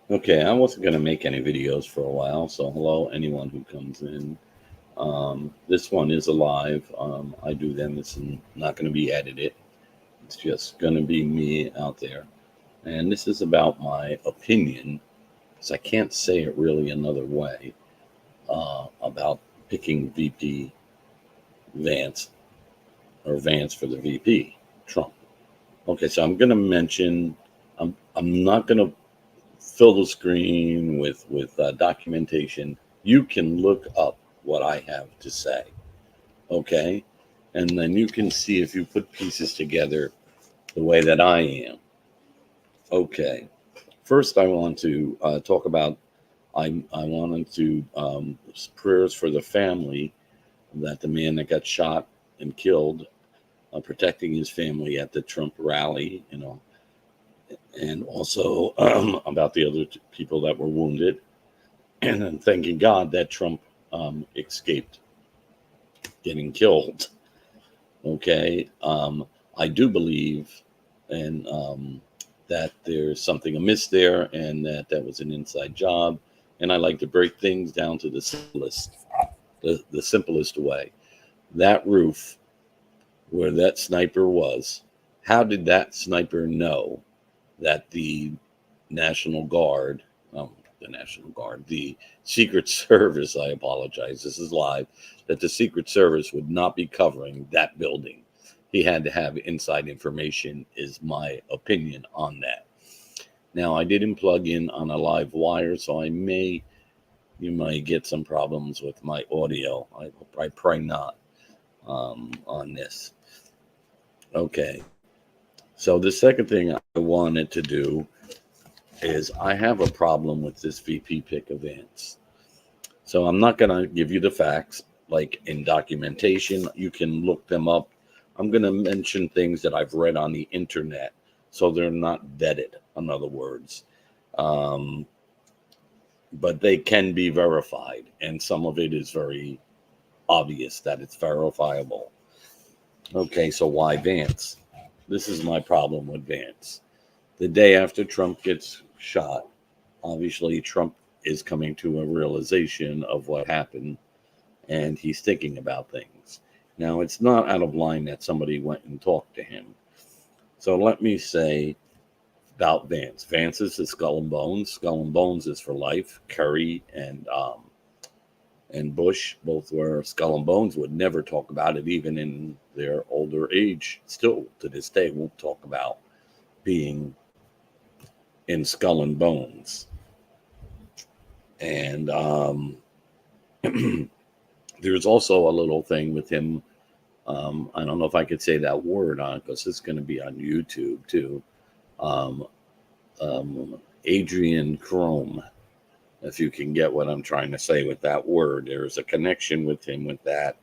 Okay, I wasn't going to make any videos for a while, so hello, anyone who comes in. This one is alive. I do them. It's not going to be edited. It's just going to be me out there. And this is about my opinion, because I can't say it really another way, about picking VP Vance or Vance for the VP, Trump. Okay, so I'm going to mention, I'm not going to fill the screen with documentation. You can look up what I have to say, okay, and then you can see if you put pieces together the way that I am. Okay, first I want to talk about I wanted to prayers for the family that the man that got shot and killed, protecting his family at the Trump rally, and also about the other people that were wounded, and then thanking God that Trump escaped getting killed. Okay, I do believe, and that there's something amiss there, and that was an inside job. And I like to break things down to the simplest way. That roof where that sniper was, how did that sniper know that National Guard, the National Guard, the Secret Service, I apologize, this is live, that the Secret Service would not be covering that building? He had to have inside information, is my opinion on that. Now, I didn't plug in on a live wire, so you might get some problems with my audio. I pray not on this. Okay. So the second thing I wanted to do is I have a problem with this VP pick of Vance. So I'm not going to give you the facts like in documentation. You can look them up. I'm going to mention things that I've read on the internet, so they're not vetted, in other words. Um, but they can be verified, and some of it is very obvious that it's verifiable. Okay, so why Vance? This is my problem with Vance. The day after Trump gets shot, obviously Trump is coming to a realization of what happened, and he's thinking about things. Now, it's not out of line that somebody went and talked to him. So let me say about Vance. Vance is his Skull and Bones. Skull and Bones is for life. Kerry and Bush both were Skull and Bones, would never talk about it, even in their older age. Still to this day, won't talk about being in Skull and Bones. And there's also a little thing with him. I don't know if I could say that word on, because it's going to be on YouTube too. Um, Adrian Chrome, if you can get what I'm trying to say with that word. There's a connection with him with that,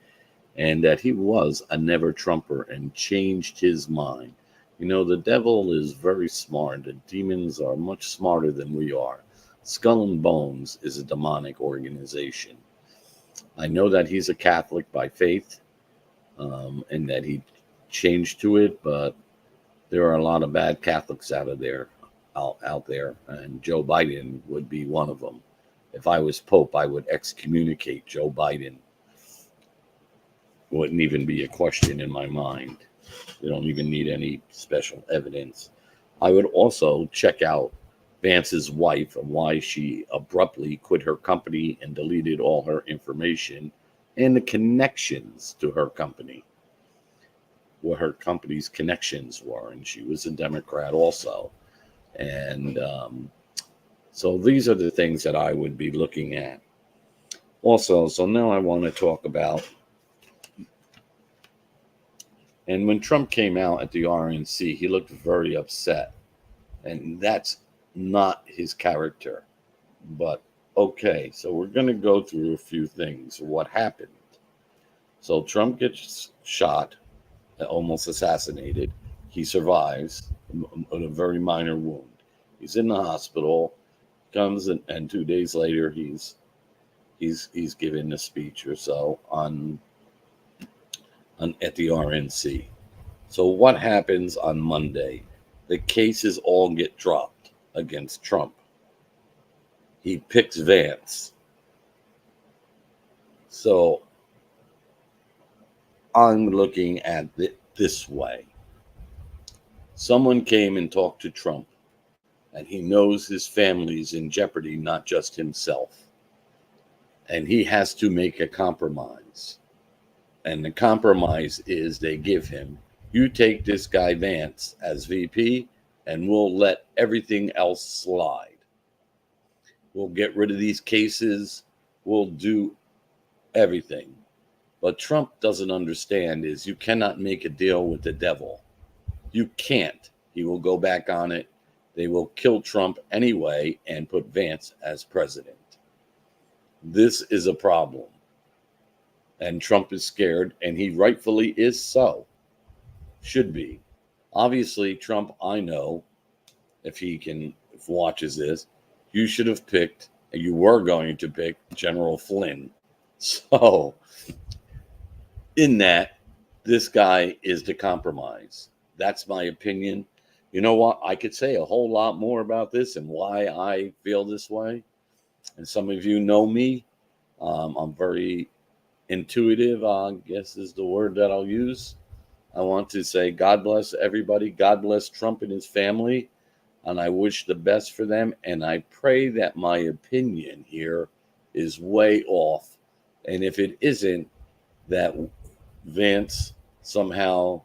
and that he was a never Trumper and changed his mind. The devil is very smart. The demons are much smarter than we are. Skull and Bones is a demonic organization. I know that he's a Catholic by faith, and that he changed to it, but there are a lot of bad Catholics out there, and Joe Biden would be one of them. If I was Pope, I would excommunicate Joe Biden. Wouldn't even be a question in my mind. They don't even need any special evidence. I would also check out Vance's wife and why she abruptly quit her company and deleted all her information and the connections to her company, what her company's connections were. And she was a Democrat also. And so these are the things that I would be looking at. Also, so now I want to talk about, and when Trump came out at the RNC, he looked very upset. And that's not his character. But okay, so we're going to go through a few things. What happened? So Trump gets shot, almost assassinated. He survives with a very minor wound. He's in the hospital. Comes and 2 days later, he's giving a speech or so on at the RNC. So what happens on Monday? The cases all get dropped against Trump. he picks Vance. So I'm looking at it this way. Someone came and talked to Trump, and he knows his family's in jeopardy, not just himself. And he has to make a compromise. And the compromise is they give him, you take this guy Vance as VP, and we'll let everything else slide. We'll get rid of these cases. We'll do everything. What Trump doesn't understand is you cannot make a deal with the devil. You can't. He will go back on it. They will kill Trump anyway and put Vance as president. This is a problem. And Trump is scared, and he rightfully is so. Should be. Obviously, Trump, I know, if watches this, you should have picked, and you were going to pick General Flynn. So, in that, this guy is the compromise. That's my opinion. You know what? I could say a whole lot more about this and why I feel this way. And some of you know me. I'm very intuitive, I guess is the word that I'll use. I want to say God bless everybody. God bless Trump and his family. And I wish the best for them. And I pray that my opinion here is way off. And if it isn't, that Vance somehow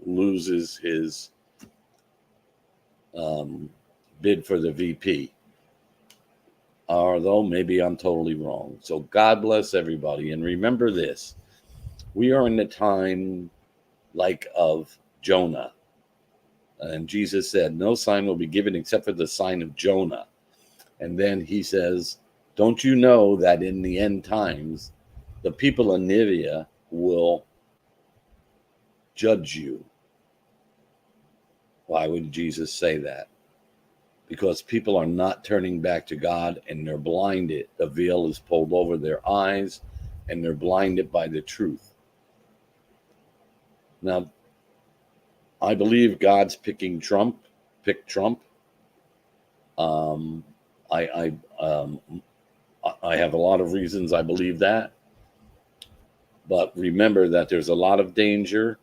loses his bid for the VP. Although maybe I'm totally wrong. So God bless everybody. And remember this. We are in the time like of Jonah. And Jesus said, no sign will be given except for the sign of Jonah. And then he says, don't you know that in the end times, the people of Nineveh will judge you? Why would Jesus say that? Because people are not turning back to God and they're blinded. The veil is pulled over their eyes and they're blinded by the truth. Now, I believe God's picking Trump. Pick Trump. I have a lot of reasons I believe that. But remember that there's a lot of danger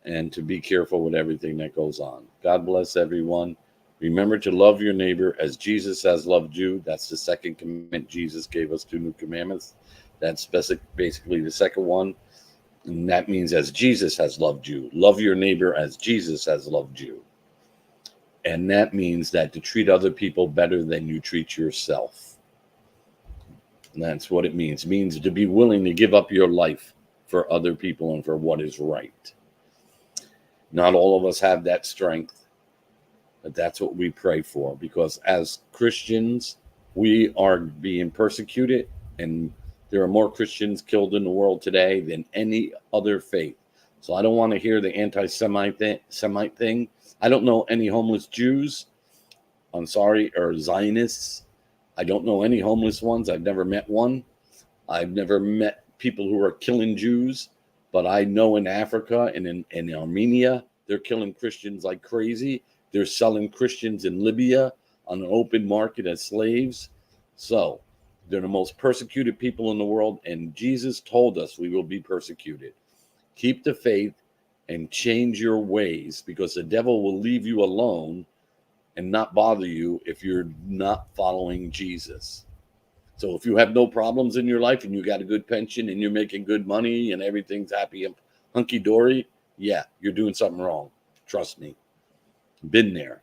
and to be careful with everything that goes on. God bless everyone. Remember to love your neighbor as Jesus has loved you. That's the second commandment. Jesus gave us 2 new commandments. That's basically the second one. And that means as Jesus has loved you. Love your neighbor as Jesus has loved you. And that means that to treat other people better than you treat yourself. And that's what it means. It means to be willing to give up your life for other people and for what is right. Not all of us have that strength, but that's what we pray for. Because as Christians, we are being persecuted, and there are more Christians killed in the world today than any other faith. So I don't want to hear the anti-Semite thing. I don't know any homeless Jews. I'm sorry, or Zionists. I don't know any homeless ones. I've never met one. I've never met people who are killing Jews. But I know in Africa and in Armenia, they're killing Christians like crazy. They're selling Christians in Libya on an open market as slaves. So they're the most persecuted people in the world. And Jesus told us we will be persecuted. Keep the faith and change your ways, because the devil will leave you alone and not bother you if you're not following Jesus. So if you have no problems in your life and you got a good pension and you're making good money and everything's happy and hunky-dory, yeah, you're doing something wrong. Trust me. Been there.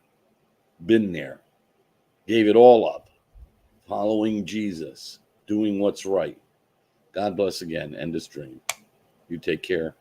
Gave it all up. Following Jesus. Doing what's right. God bless again. End of stream. You take care.